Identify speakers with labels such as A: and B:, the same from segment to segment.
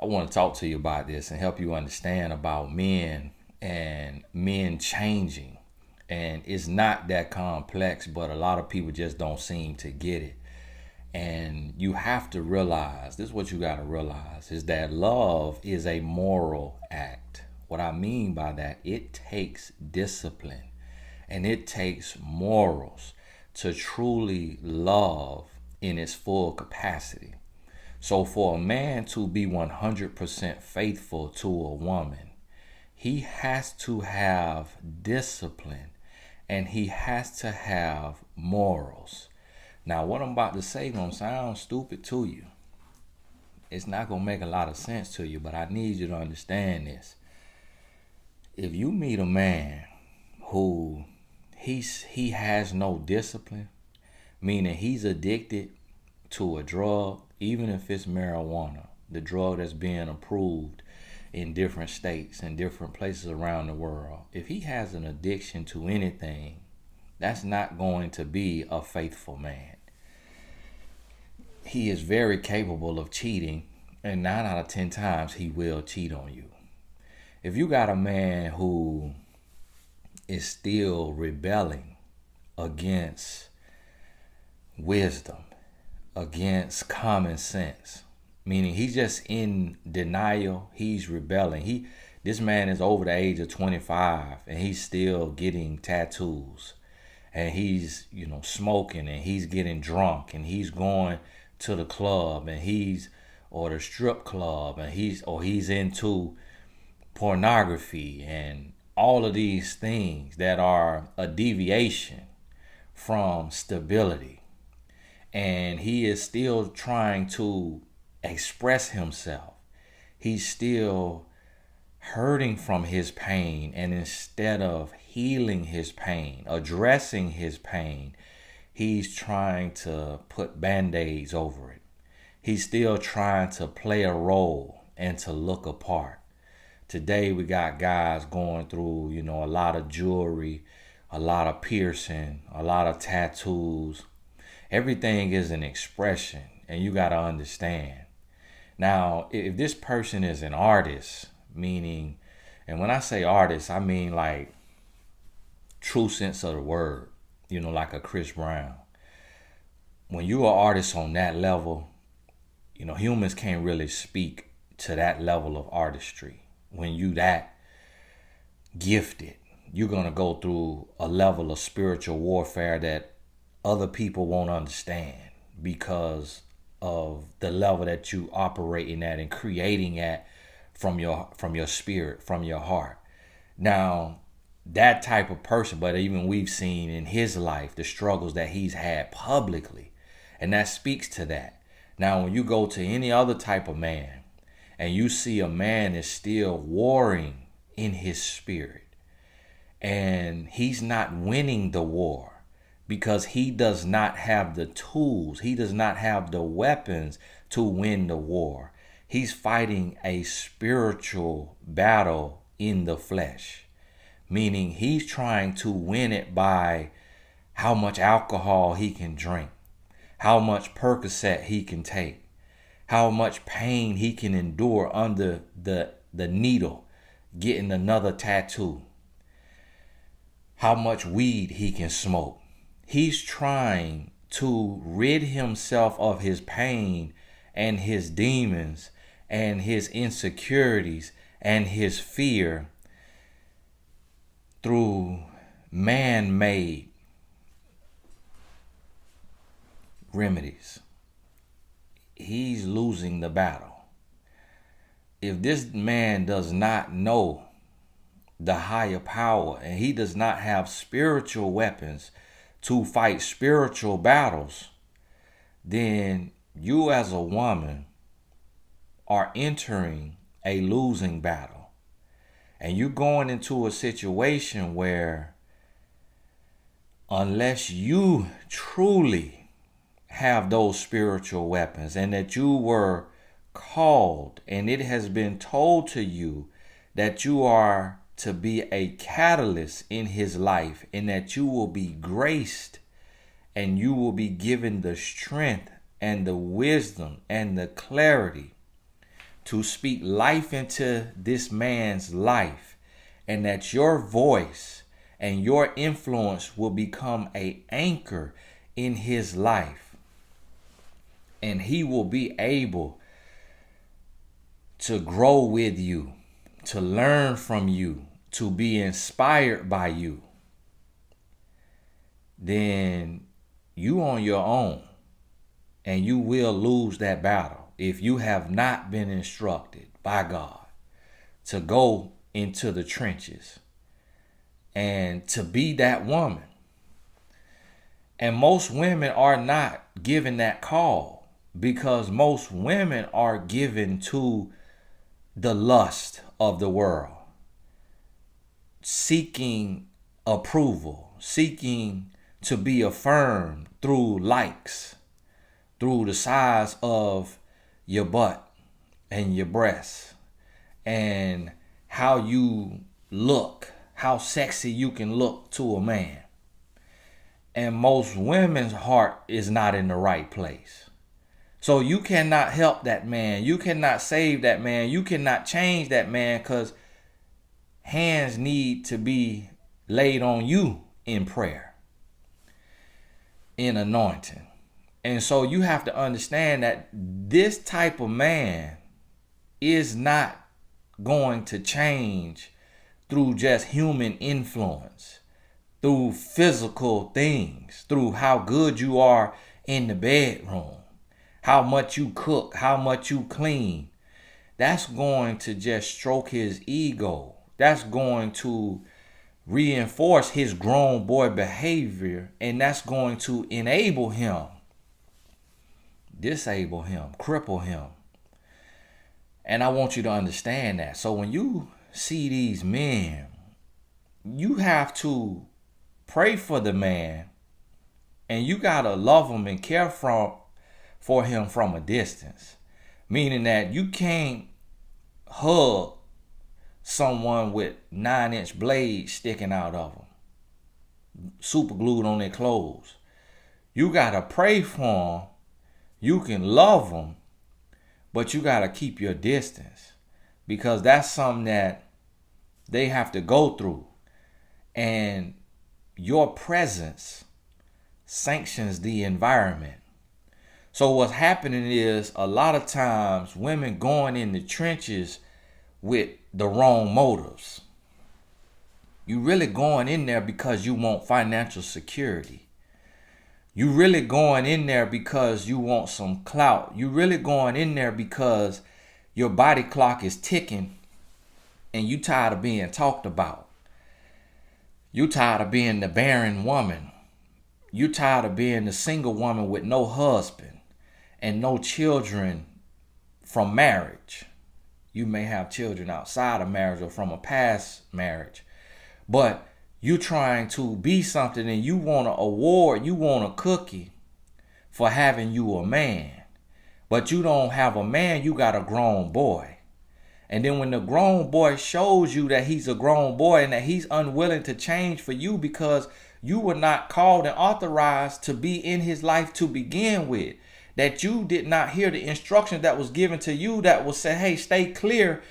A: I want to talk to you about this and help you understand about men and men changing. And it's not that complex, but a lot of people just don't seem to get it. And you have to realize this is what you got to realize is that love is a moral act. What I mean by that, it takes discipline and it takes morals to truly love in its full capacity. So, for a man to be 100% faithful to a woman, he has to have discipline and he has to have morals. Now, what I'm about to say gonna sound stupid to you. It's not gonna make a lot of sense to you, but I need you to understand this. If you meet a man who he has no discipline, meaning he's addicted to a drug, even if it's marijuana, the drug that's being approved in different states and different places around the world. If he has an addiction to anything, that's not going to be a faithful man. He is very capable of cheating, and 9 out of 10 times he will cheat on you. If you got a man who is still rebelling against wisdom, against common sense, meaning he's just in denial, he's rebelling. This man is over the age of 25 and he's still getting tattoos and he's, smoking and he's getting drunk and he's going to the club and or the strip club and he's into pornography and all of these things that are a deviation from stability. And he is still trying to express himself. He's still hurting from his pain, and instead of healing his pain, addressing his pain, he's trying to put band-aids over it. He's still trying to play a role and to look apart. Today we got guys going through, a lot of jewelry, a lot of piercing, a lot of tattoos. Everything is an expression, and you got to understand. Now, if this person is an artist, meaning, and when I say artist, I mean like true sense of the word, like a Chris Brown. When you're an artist on that level, humans can't really speak to that level of artistry. When you that gifted, you're going to go through a level of spiritual warfare that other people won't understand because of the level that you operating at and creating at from your spirit, from your heart. Now, that type of person, but even we've seen in his life the struggles that he's had publicly, and that speaks to that. Now, when you go to any other type of man and you see a man is still warring in his spirit and he's not winning the war because he does not have the tools, he does not have the weapons to win the war. He's fighting a spiritual battle in the flesh, meaning he's trying to win it by how much alcohol he can drink, how much Percocet he can take, how much pain he can endure under the needle, getting another tattoo, how much weed he can smoke. He's trying to rid himself of his pain and his demons and his insecurities and his fear through man-made remedies. He's losing the battle. If this man does not know the higher power and he does not have spiritual weapons to fight spiritual battles, then you as a woman are entering a losing battle. And you're going into a situation where unless you truly have those spiritual weapons and that you were called and it has been told to you that you are to be a catalyst in his life and that you will be graced and you will be given the strength and the wisdom and the clarity to speak life into this man's life, and that your voice and your influence will become an anchor in his life, and he will be able to grow with you, to learn from you, to be inspired by you, then you on your own, and you will lose that battle if you have not been instructed by God to go into the trenches and to be that woman. And most women are not given that call, because most women are given to the lust of the world, seeking approval, seeking to be affirmed through likes, through the size of your butt and your breasts, and how you look, how sexy you can look to a man. And most women's heart is not in the right place. So you cannot help that man. You cannot save that man. You cannot change that man, because hands need to be laid on you in prayer, in anointing. And so you have to understand that this type of man is not going to change through just human influence, through physical things, through how good you are in the bedroom, how much you cook, how much you clean. That's going to just stroke his ego. That's going to reinforce his grown boy behavior, and that's going to enable him, disable him, cripple him. And I want you to understand that. So when you see these men, you have to pray for the man, and you got to love him and care for him from a distance. Meaning that you can't hug someone with 9-inch blades sticking out of them, super glued on their clothes. You got to pray for them. You can love them, but you got to keep your distance, because that's something that they have to go through. And your presence sanctions the environment. So what's happening is, a lot of times women going in the trenches with the wrong motives. You really going in there because you want financial security. You really going in there because you want some clout. You really going in there because your body clock is ticking and you tired of being talked about. You tired of being the barren woman. You tired of being the single woman with no husband and no children from marriage. You may have children outside of marriage or from a past marriage, but you trying to be something, and you want an award, you want a cookie for having you a man, but you don't have a man, you got a grown boy. And then when the grown boy shows you that he's a grown boy and that he's unwilling to change for you because you were not called and authorized to be in his life to begin with, that you did not hear the instruction that was given to you that was say, hey, stay clear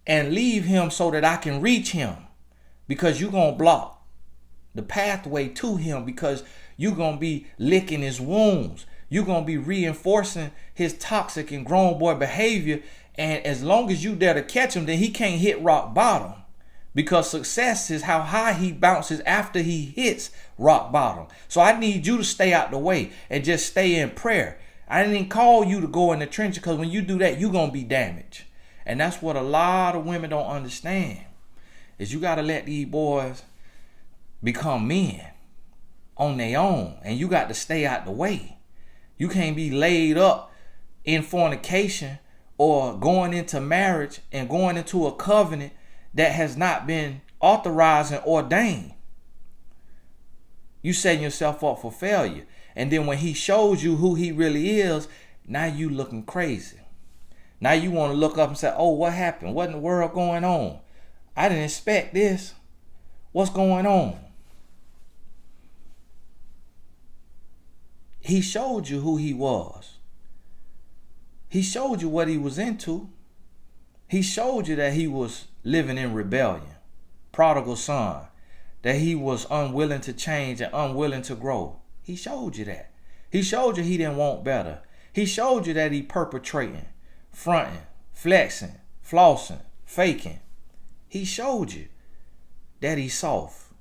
A: and leave him so that I can reach him, because you're going to block the pathway to him, because you're going to be licking his wounds. You're going to be reinforcing his toxic and grown boy behavior. And as long as you there to catch him, then he can't hit rock bottom, because success is how high he bounces after he hits rock bottom. So I need you to stay out the way and just stay in prayer. I didn't call you to go in the trenches, because when you do that, you're going to be damaged. And that's what a lot of women don't understand, is you got to let these boys become men on their own, and you got to stay out the way. You can't be laid up in fornication or going into marriage and going into a covenant that has not been authorized and ordained. You setting yourself up for failure. And then when he shows you who he really is, now you looking crazy. Now you want to look up and say, oh, what happened? What in the world going on? I didn't expect this. What's going on? He showed you who he was. He showed you what he was into. He showed you that he was living in rebellion, prodigal son, that he was unwilling to change and unwilling to grow. He showed you that. He showed you he didn't want better. He showed you that he perpetrating, fronting, flexing, flossing, faking. He showed you that he's soft.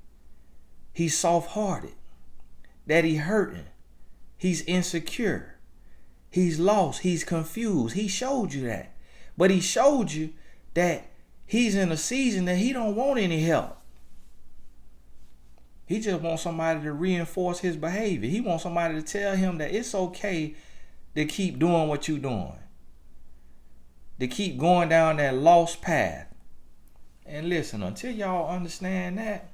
A: He's soft-hearted. That he hurting. He's insecure. He's lost. He's confused. He showed you that. But he showed you that he's in a season that he don't want any help. He just wants somebody to reinforce his behavior. He wants somebody to tell him that it's okay to keep doing what you're doing. To keep going down that lost path. And listen, until y'all understand that,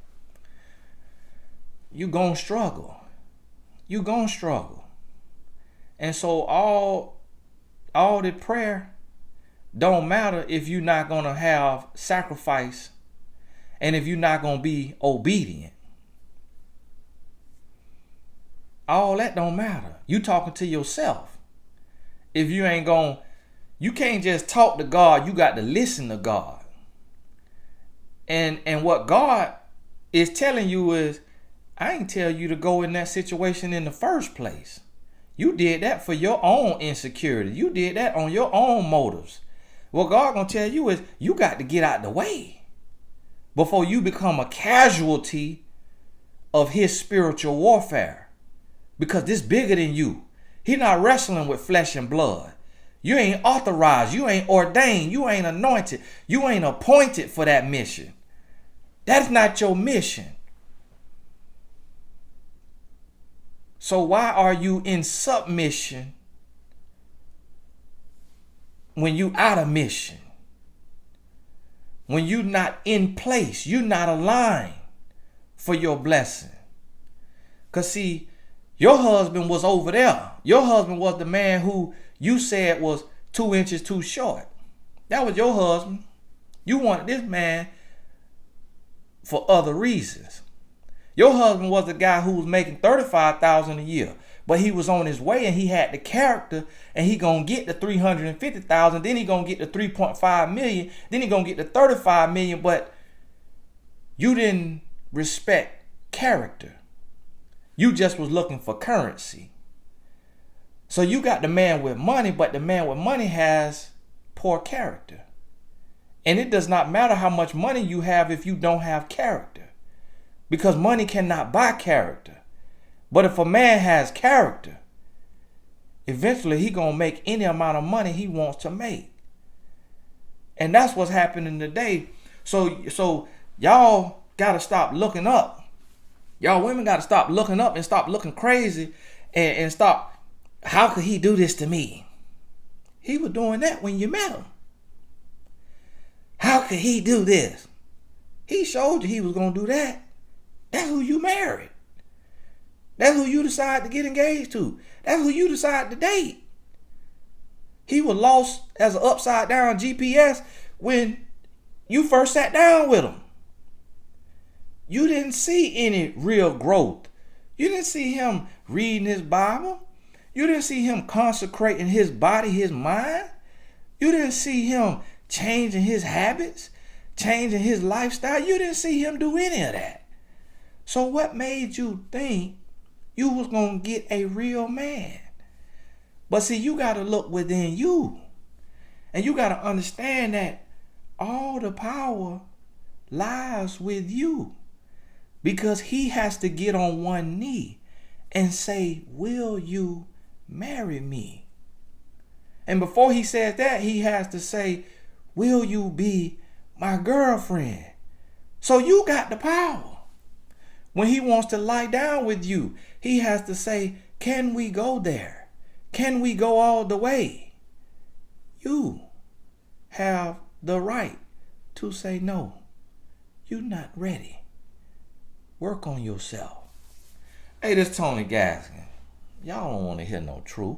A: you're going to struggle. You're going to struggle. And so all the prayer don't matter if you're not going to have sacrifice and if you're not going to be obedient. All that don't matter. You talking to yourself. If you ain't going, you can't just talk to God. You got to listen to God. And what God is telling you is, I ain't tell you to go in that situation in the first place. You did that for your own insecurity. You did that on your own motives. What God gonna tell you is, you got to get out the way before you become a casualty of his spiritual warfare. Because this bigger than you. He not wrestling with flesh and blood. You ain't authorized. You ain't ordained. You ain't anointed. You ain't appointed for that mission. That's not your mission. So why are you in submission when you out of mission? When you not in place, you not aligned for your blessing. Because see, your husband was over there. Your husband was the man who you said was 2 inches too short. That was your husband. You wanted this man for other reasons. Your husband was the guy who was making $35,000 a year, but he was on his way and he had the character, and he gonna get the $350,000. Then he gonna get the $3.5 million. Then he gonna get the $35 million. But you didn't respect character. You just was looking for currency. So you got the man with money, but the man with money has poor character. And it does not matter how much money you have if you don't have character. Because money cannot buy character. But if a man has character, eventually he gonna make any amount of money he wants to make. And that's what's happening today. So y'all gotta stop looking up. Y'all women gotta stop looking up and stop looking crazy and stop. How could he do this to me? He was doing that when you met him. How could he do this? He showed you he was gonna do that. That's who you married. That's who you decide to get engaged to. That's who you decide to date. He was lost as an upside down GPS when you first sat down with him. You didn't see any real growth. You didn't see him reading his Bible. You didn't see him consecrating his body, his mind. You didn't see him changing his habits, changing his lifestyle. You didn't see him do any of that. So what made you think you was going to get a real man? But see, you got to look within you. And you got to understand that all the power lies with you. Because he has to get on one knee and say, will you marry me? And before he says that, he has to say, will you be my girlfriend? So you got the power. When he wants to lie down with you, he has to say, can we go there? Can we go all the way? You have the right to say no. You're not ready. Work on yourself. Hey, this Tony Gaskin. Y'all don't want to hear no truth.